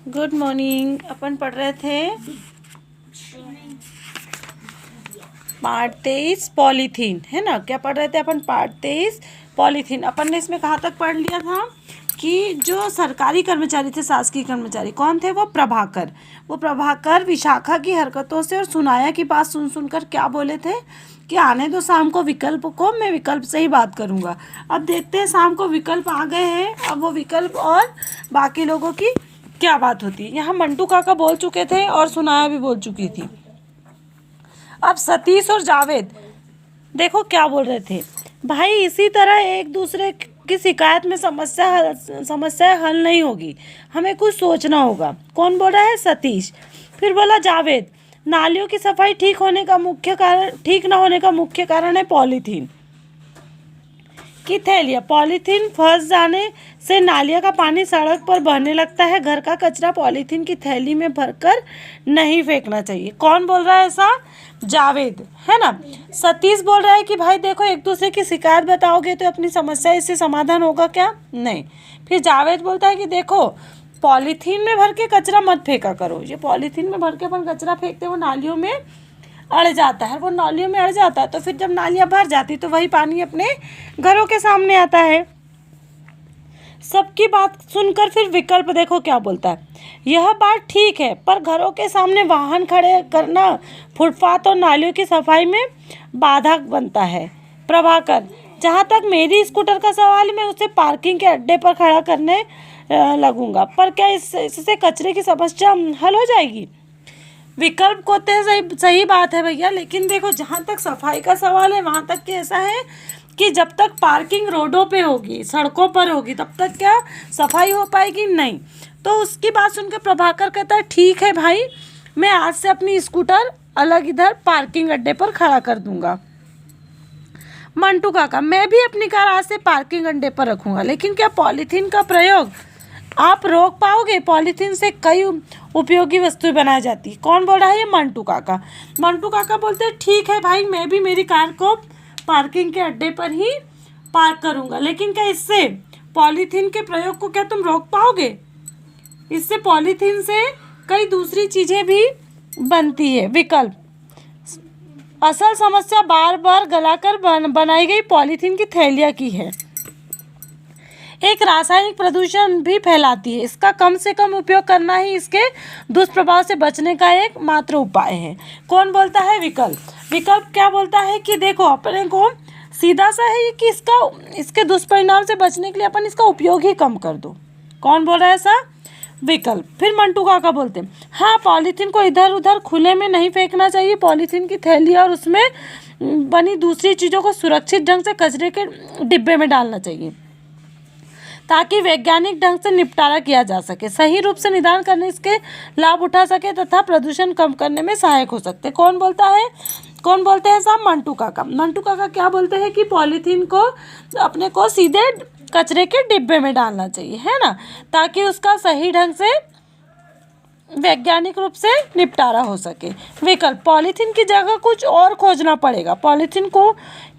Good morning. अपन पढ़ रहे थे पार्ट 23 पॉलीथीन, है ना। क्या पढ़ रहे थे अपन? Part 23 polythene. अपन ने इसमें कहाँ तक पढ़ लिया था कि जो सरकारी कर्मचारी थे, शासकीय कर्मचारी, कौन थे? वो प्रभाकर विशाखा की हरकतों से और सुनाया की बात सुन सुनकर क्या बोले थे कि आने दो शाम को विकल्प को, मैं विकल्प से ही बात करूँगा। अब देखते हैं शाम को विकल्प आ गए हैं, अब वो विकल्प और बाकी लोगों की क्या बात होती है। यहाँ मंटू काका बोल चुके थे और सुनाया भी बोल चुकी थी। अब सतीश और जावेद देखो क्या बोल रहे थे। भाई इसी तरह एक दूसरे की शिकायत में समस्या हल नहीं होगी, हमें कुछ सोचना होगा। कौन बोल रहा है? सतीश। फिर बोला जावेद, नालियों की सफाई ठीक ना होने का मुख्य कारण है पॉलीथीन की थैलियाँ। पॉलीथीन फंस जाने से नालियों का पानी सड़क पर बहने लगता है। घर का कचरा पॉलीथीन की थैली में भरकर नहीं फेंकना चाहिए। कौन बोल रहा है ऐसा? जावेद, है ना। सतीश बोल रहा है कि भाई देखो, एक दूसरे की शिकायत बताओगे तो अपनी समस्या इससे समाधान होगा क्या? नहीं। फिर जावेद बोलता है कि देखो, पॉलीथीन में भर के कचरा मत फेंका करो। ये पॉलीथीन में भर के अपन कचरा फेंकते वो नालियों में अड़ जाता है, वो नालियों में अड़ जाता है तो फिर जब नालियाँ भर जाती तो वही पानी अपने घरों के सामने आता है। सबकी बात सुनकर फिर विकल्प देखो क्या बोलता है। यह बात ठीक है, पर घरों के सामने वाहन खड़े करना फुटपाथ और नालियों की सफाई में बाधा बनता है। प्रभाकर, जहाँ तक मेरी स्कूटर का सवाल है, मैं उसे पार्किंग के अड्डे पर खड़ा करने लगूंगा, पर क्या इससे कचरे की समस्या हल हो जाएगी? विकल्प को होते हैं सही बात है भैया, लेकिन देखो जहाँ तक सफाई का सवाल है वहाँ तक कि ऐसा है कि जब तक पार्किंग रोडों पे होगी, सड़कों पर होगी, तब तक क्या सफाई हो पाएगी? नहीं। तो उसकी बात सुनकर प्रभाकर कहता है ठीक है भाई, मैं आज से अपनी स्कूटर अलग इधर पार्किंग अड्डे पर खड़ा कर दूंगा। मंटू काका, मैं भी अपनी कार आज से पार्किंग अड्डे पर रखूंगा, लेकिन क्या पॉलीथीन का प्रयोग आप रोक पाओगे? पॉलीथीन से कई उपयोगी वस्तुएं बनाई जाती है। कौन बोल रहा है? ये मंटू काका। मंटू काका बोलते हैं ठीक है भाई, मैं भी मेरी कार को पार्किंग के अड्डे पर ही पार्क करूंगा, लेकिन क्या इससे पॉलीथीन के प्रयोग को क्या तुम रोक पाओगे? इससे पॉलीथीन से कई दूसरी चीजें भी बनती है। विकल्प, असल समस्या बार बार गलाकर बनाई गई पॉलीथीन की थैलियाँ की है। एक रासायनिक प्रदूषण भी फैलाती है, इसका कम से कम उपयोग करना ही इसके दुष्प्रभाव से बचने का एक मात्र उपाय है। कौन बोलता है? विकल्प। विकल्प क्या बोलता है कि देखो, अपने को सीधा सा है कि इसके दुष्परिणाम से बचने के लिए अपन इसका उपयोग ही कम कर दो। कौन बोल रहा है ऐसा? विकल्प। फिर मंटू काका बोलते हैं हाँ, पॉलीथीन को इधर उधर खुले में नहीं फेंकना चाहिए। पॉलीथीन की थैली और उसमें बनी दूसरी चीज़ों को सुरक्षित ढंग से कचरे के डिब्बे में डालना चाहिए, ताकि वैज्ञानिक ढंग से निपटारा किया जा सके, सही रूप से निदान करने इसके लाभ उठा सके तथा प्रदूषण कम करने में सहायक हो सकते। कौन बोलते हैं साहब? मंटू काका। मंटू काका क्या बोलते हैं कि पॉलीथीन को अपने को सीधे कचरे के डिब्बे में डालना चाहिए, है ना, ताकि उसका सही ढंग से वैज्ञानिक रूप से निपटारा हो सके। विकल्प, पॉलीथीन की जगह कुछ और खोजना पड़ेगा। पॉलीथीन को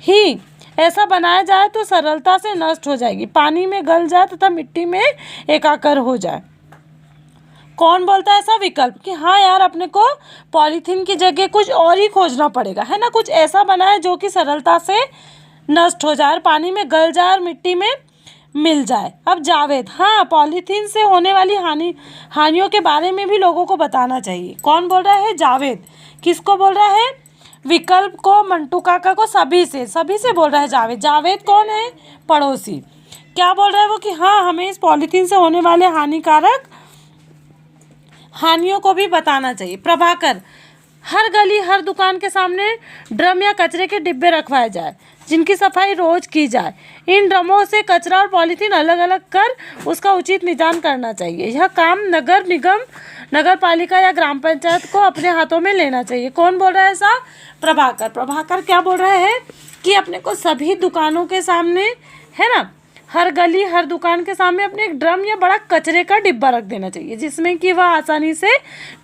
ही ऐसा बनाया जाए तो सरलता से नष्ट हो जाएगी, पानी में गल जाए तथा मिट्टी में एकाकर हो जाए। कौन बोलता है ऐसा? विकल्प कि हाँ यार, अपने को पॉलीथीन की जगह कुछ और ही खोजना पड़ेगा, है ना, कुछ ऐसा बनाए जो कि सरलता से नष्ट हो जाए, पानी में गल जाए और मिट्टी में मिल जाए। अब जावेद, हाँ, पॉलीथीन से होने वाली हानियों के बारे में भी लोगों को बताना चाहिए। कौन बोल रहा है? जावेद। किसको बोल रहा है? विकल्प को, मंटू काका को, सभी से बोल रहा है जावेद। जावेद कौन है? पड़ोसी। क्या बोल रहा है वो कि हाँ, हमें इस पॉलीथीन से होने वाले हानियों को भी बताना चाहिए। प्रभाकर, हर गली हर दुकान के सामने ड्रम या कचरे के डिब्बे रखवाए जाए, जिनकी सफाई रोज की जाए। इन ड्रमों से कचरा और पॉलीथीन अलग अलग कर उसका उचित निदान करना चाहिए। यह काम नगर निगम, नगर पालिका या ग्राम पंचायत को अपने हाथों में लेना चाहिए। कौन बोल रहा है ऐसा? प्रभाकर। प्रभाकर क्या बोल रहे हैं कि अपने को सभी दुकानों के सामने, है ना, हर गली हर दुकान के सामने अपने एक ड्रम या बड़ा कचरे का डिब्बा रख देना चाहिए, जिसमें कि वह आसानी से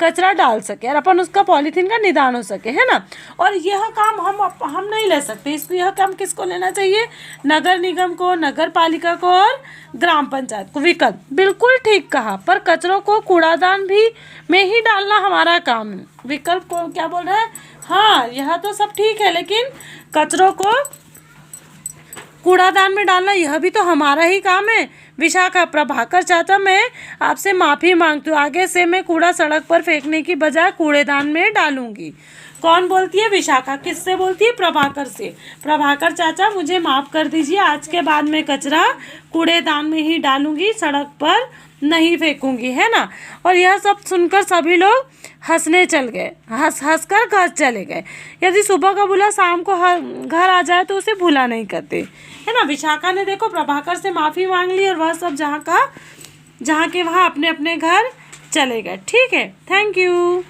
कचरा डाल सके और अपन उसका पॉलीथीन का निदान हो सके, है ना। और यह काम हम नहीं ले सकते, इसको यह काम किसको लेना चाहिए, नगर निगम को, नगर पालिका को और ग्राम पंचायत को। विकल्प बिल्कुल ठीक कहा, पर कचरों को कूड़ादान भी में ही डालना हमारा काम है। विकल्प को क्या बोल रहा है, हाँ यह तो सब ठीक है, लेकिन कचरों को कूड़ादान में डालना यह भी तो हमारा ही काम है। विशाखा, प्रभाकर चाचा मैं आपसे माफ़ी मांगती हूँ, आगे से मैं कूड़ा सड़क पर फेंकने की बजाय कूड़ेदान में डालूंगी। कौन बोलती है, विशाखा। किससे बोलती है, प्रभाकर से। प्रभाकर चाचा मुझे माफ़ कर दीजिए, आज के बाद मैं कचरा कूड़ेदान में ही डालूंगी, सड़क पर नहीं फेंकूंगी, है ना। और यह सब सुनकर सभी लोग हंसने चल गए, हंस कर घर चले गए। यदि सुबह का बुला शाम को घर आ जाए तो उसे भूला नहीं करते, है ना। विशाखा ने देखो प्रभाकर से माफ़ी मांग ली और वह सब जहाँ के वहाँ अपने अपने घर चले गए। ठीक है, थैंक यू।